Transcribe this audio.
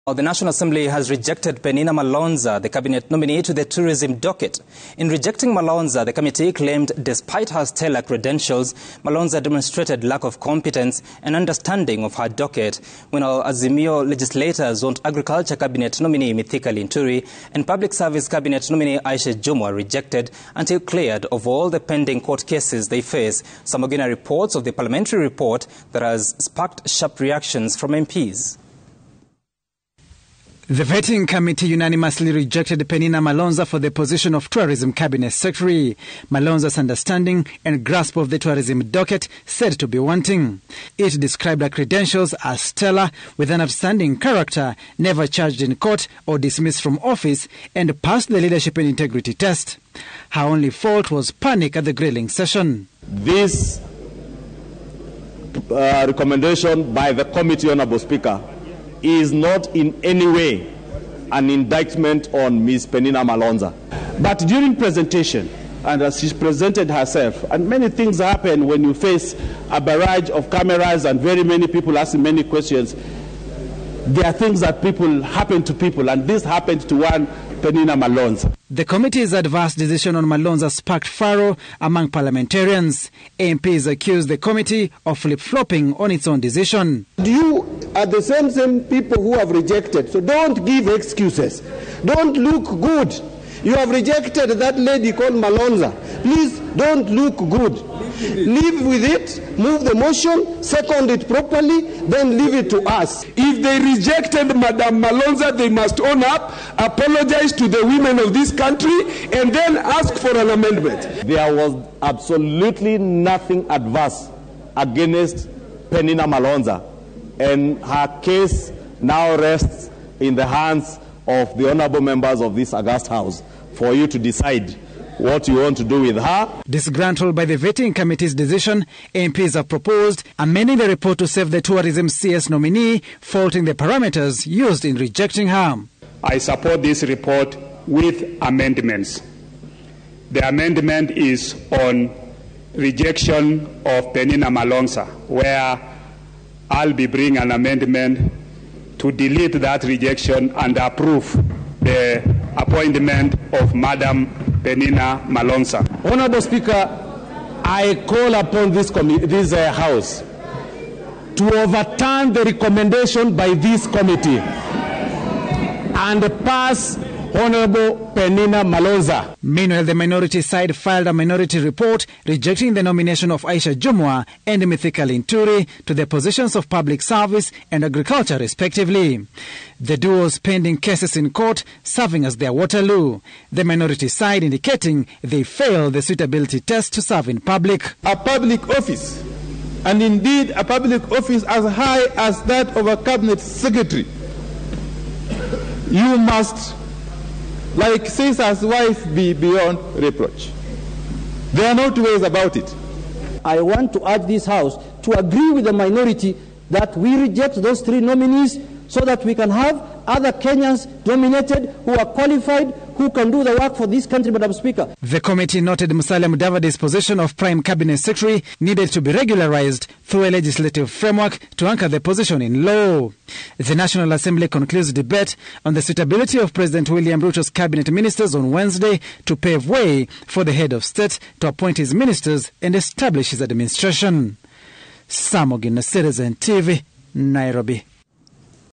The National Assembly has rejected Penina Malonza, the cabinet nominee to the tourism docket. In rejecting Malonza, the committee claimed despite her stellar credentials, Malonza demonstrated lack of competence and understanding of her docket, when our Azimio legislators want agriculture cabinet nominee Mithika Linturi and public service cabinet nominee Aisha Jumwa rejected until cleared of all the pending court cases they face. Some Ogina reports of the parliamentary report that has sparked sharp reactions from MPs. The vetting committee unanimously rejected Penina Malonza for the position of Tourism Cabinet Secretary. Malonza's understanding and grasp of the tourism docket said to be wanting. It described her credentials as stellar, with an outstanding character, never charged in court or dismissed from office, and passed the leadership and integrity test. Her only fault was panic at the grilling session. This recommendation by the committee, Honourable Speaker, is not in any way an indictment on Ms. Penina Malonza. But during presentation, and as she presented herself, and many things happen when you face a barrage of cameras and very many people asking many questions, there are things that happen to people, and this happened to one Penina Malonza. The committee's adverse decision on Malonza sparked furrow among parliamentarians. MPs accused the committee of flip-flopping on its own decision. You are the same people who have rejected, so don't give excuses. Don't look good. You have rejected that lady called Malonza. Please don't look good. Live with it, move the motion, second it properly, then leave it to us. If they rejected Madam Malonza, they must own up, apologize to the women of this country, and then ask for an amendment. There was absolutely nothing adverse against Penina Malonza, and her case now rests in the hands of the honourable members of this august house for you to decide what you want to do with her. Disgruntled by the vetting committee's decision, MPs have proposed amending the report to save the tourism CS nominee, faulting the parameters used in rejecting her. I support this report with amendments. The amendment is on rejection of Penina Malonza, where I'll be bringing an amendment to delete that rejection and approve the appointment of Madam Penina Malonza. Honourable Speaker, I call upon this House to overturn the recommendation by this committee and pass Honourable Penina Malonza. Meanwhile, the minority side filed a minority report rejecting the nomination of Aisha Jumwa and Mithika Linturi to the positions of public service and agriculture, respectively. The duo's pending cases in court serving as their Waterloo. The minority side indicating they failed the suitability test to serve in public. A public office, and indeed a public office as high as that of a cabinet secretary, you must, like Caesar's wife, be beyond reproach. There are no two ways about it. I want to urge this House to agree with the minority that we reject those three nominees so that we can have other Kenyans nominated who are qualified, who can do the work for this country, Madam Speaker. The committee noted Musalia Mudavadi's position of Prime Cabinet Secretary needed to be regularized through a legislative framework to anchor the position in law. The National Assembly concludes debate on the suitability of President William Ruto's cabinet ministers on Wednesday to pave way for the head of state to appoint his ministers and establish his administration. Ogina, Citizen TV, Nairobi.